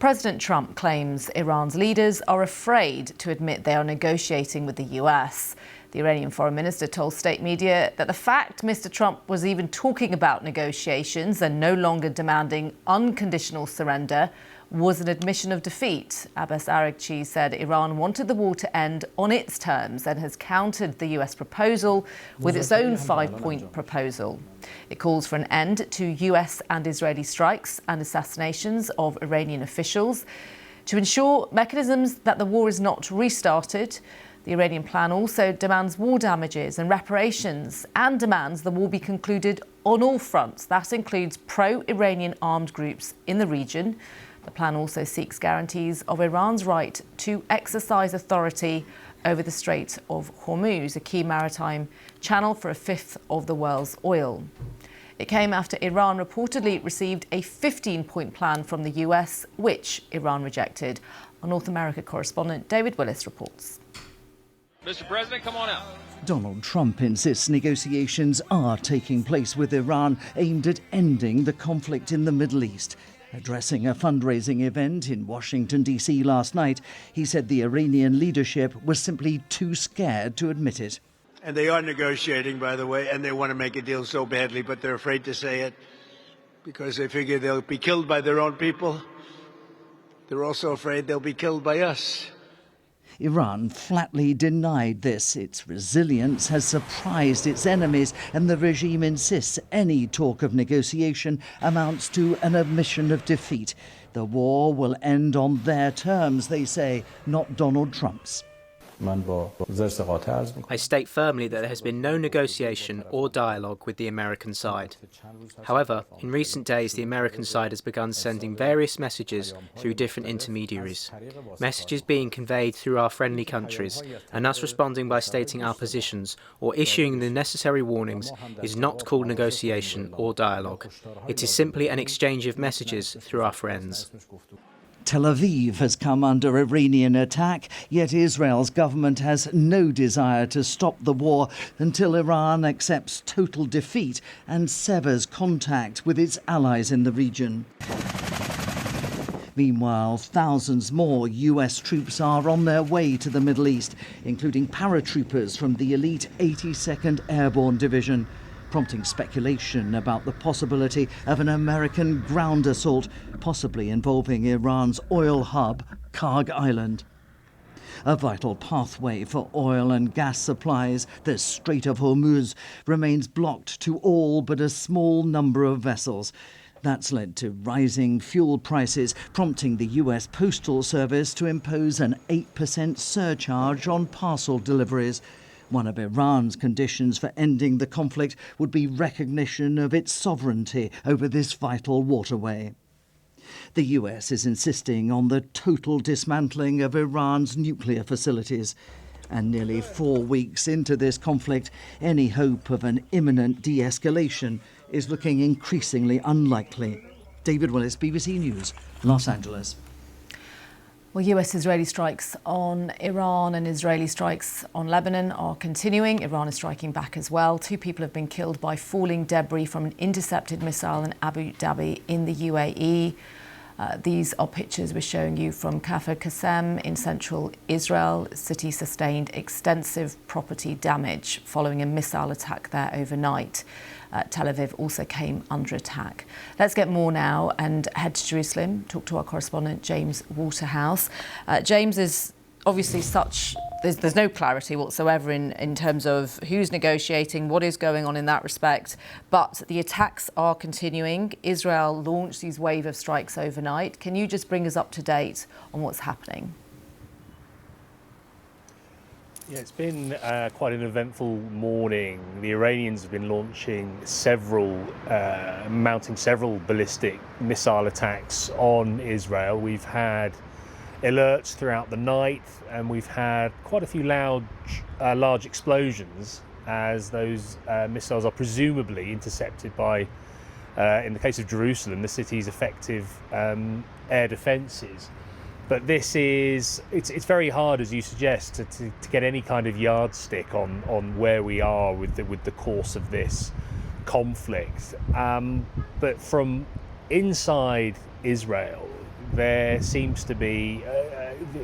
President Trump claims Iran's leaders are afraid to admit they are negotiating with the US. The Iranian foreign minister told state media that the fact Mr. Trump was even talking about negotiations and no longer demanding unconditional surrender was an admission of defeat. Abbas Araghchi said Iran wanted the war to end on its terms and has countered the US proposal with its own 5-point proposal. It calls for an end to US and Israeli strikes and assassinations of Iranian officials. To ensure mechanisms that the war is not restarted, the Iranian plan also demands war damages and reparations and demands the war be concluded on all fronts. That includes pro-Iranian armed groups in the region. The plan also seeks guarantees of Iran's right to exercise authority over the Strait of Hormuz, a key maritime channel for a fifth of the world's oil. It came after Iran reportedly received a 15-point plan from the US, which Iran rejected. Our North America correspondent David Willis reports. Mr. President, come on out. Donald Trump insists negotiations are taking place with Iran aimed at ending the conflict in the Middle East. Addressing a fundraising event in Washington, D.C. last night, he said the Iranian leadership was simply too scared to admit it. And they are negotiating, by the way, and they want to make a deal so badly, but they're afraid to say it because they figure they'll be killed by their own people. They're also afraid they'll be killed by us. Iran flatly denied this. Its resilience has surprised its enemies, and the regime insists any talk of negotiation amounts to an admission of defeat. The war will end on their terms, they say, not Donald Trump's. I state firmly that there has been no negotiation or dialogue with the American side. However, in recent days, the American side has begun sending various messages through different intermediaries. Messages being conveyed through our friendly countries, and us responding by stating our positions or issuing the necessary warnings is not called negotiation or dialogue. It is simply an exchange of messages through our friends. Tel Aviv has come under Iranian attack, yet Israel's government has no desire to stop the war until Iran accepts total defeat and severs contact with its allies in the region. Meanwhile, thousands more US troops are on their way to the Middle East, including paratroopers from the elite 82nd Airborne Division, prompting speculation about the possibility of an American ground assault, possibly involving Iran's oil hub, Karg Island. A vital pathway for oil and gas supplies, the Strait of Hormuz, remains blocked to all but a small number of vessels. That's led to rising fuel prices, prompting the US Postal Service to impose an 8% surcharge on parcel deliveries. One of Iran's conditions for ending the conflict would be recognition of its sovereignty over this vital waterway. The US is insisting on the total dismantling of Iran's nuclear facilities. And nearly 4 weeks into this conflict, any hope of an imminent de-escalation is looking increasingly unlikely. David Willis, BBC News, Los Angeles. Well, US-Israeli strikes on Iran and Israeli strikes on Lebanon are continuing. Iran is striking back as well. 2 people have been killed by falling debris from an intercepted missile in Abu Dhabi in the UAE. These are pictures we're showing you from Kafr Qasem in central Israel. The city sustained extensive property damage following a missile attack there overnight. Tel Aviv also came under attack. Let's get more now and head to Jerusalem, talk to our correspondent James Waterhouse. James, is obviously there's no clarity whatsoever in terms of who's negotiating, what is going on in that respect, but the attacks are continuing. Israel launched these wave of strikes overnight. Can you just bring us up to date on what's happening? Yeah, it's been quite an eventful morning. The Iranians have been mounting several ballistic missile attacks on Israel. We've had alerts throughout the night, and we've had quite a few large explosions as those missiles are presumably intercepted by, in the case of Jerusalem, the city's effective air defences. But it's very hard, as you suggest, to get any kind of yardstick on where we are with the course of this conflict. But from inside Israel, there seems to be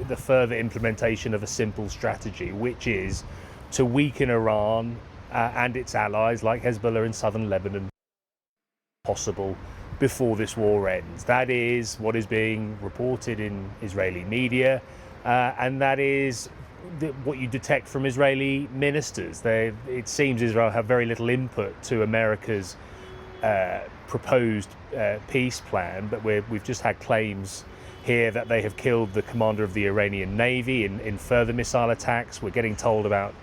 the further implementation of a simple strategy, which is to weaken Iran and its allies like Hezbollah in southern Lebanon possible before this war ends. That is what is being reported in Israeli media, and that is what you detect from Israeli ministers. It seems Israel have very little input to America's proposed peace plan, but we've just had claims here that they have killed the commander of the Iranian Navy in further missile attacks. We're getting told about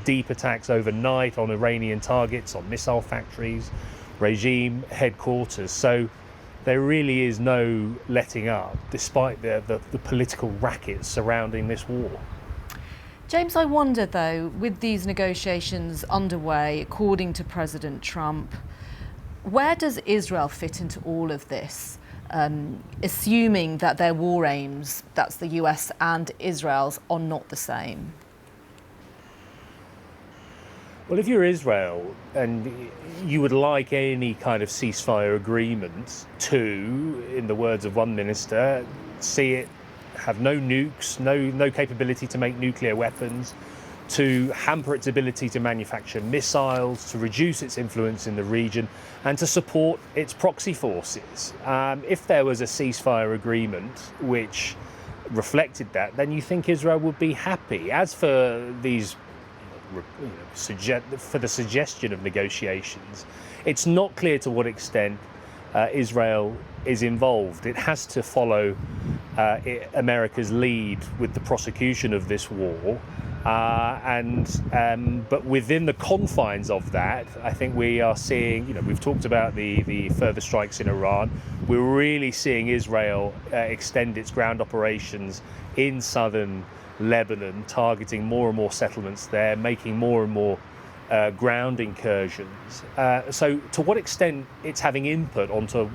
deep attacks overnight on Iranian targets, on missile factories, regime headquarters. So there really is no letting up, despite the political racket surrounding this war. James, I wonder though, with these negotiations underway, according to President Trump, where does Israel fit into all of this? Assuming that their war aims, that's the US and Israel's, are not the same? Well, if you're Israel and you would like any kind of ceasefire agreement to, in the words of one minister, see it have no nukes, no capability to make nuclear weapons, to hamper its ability to manufacture missiles, to reduce its influence in the region, and to support its proxy forces. If there was a ceasefire agreement which reflected that, then you think Israel would be happy. As for these, for the suggestion of negotiations, it's not clear to what extent Israel is involved. It has to follow America's lead with the prosecution of this war. But within the confines of that, I think we are seeing, we've talked about the further strikes in Iran. We're really seeing Israel extend its ground operations in southern Lebanon, targeting more and more settlements there, making more and more ground incursions. So to what extent it's having input onto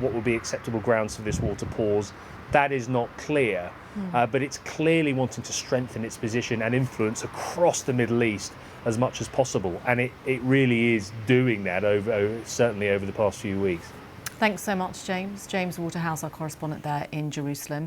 what would be acceptable grounds for this war to pause, that is not clear. But it's clearly wanting to strengthen its position and influence across the Middle East as much as possible. And it really is doing that certainly over the past few weeks. Thanks so much, James. James Waterhouse, our correspondent there in Jerusalem.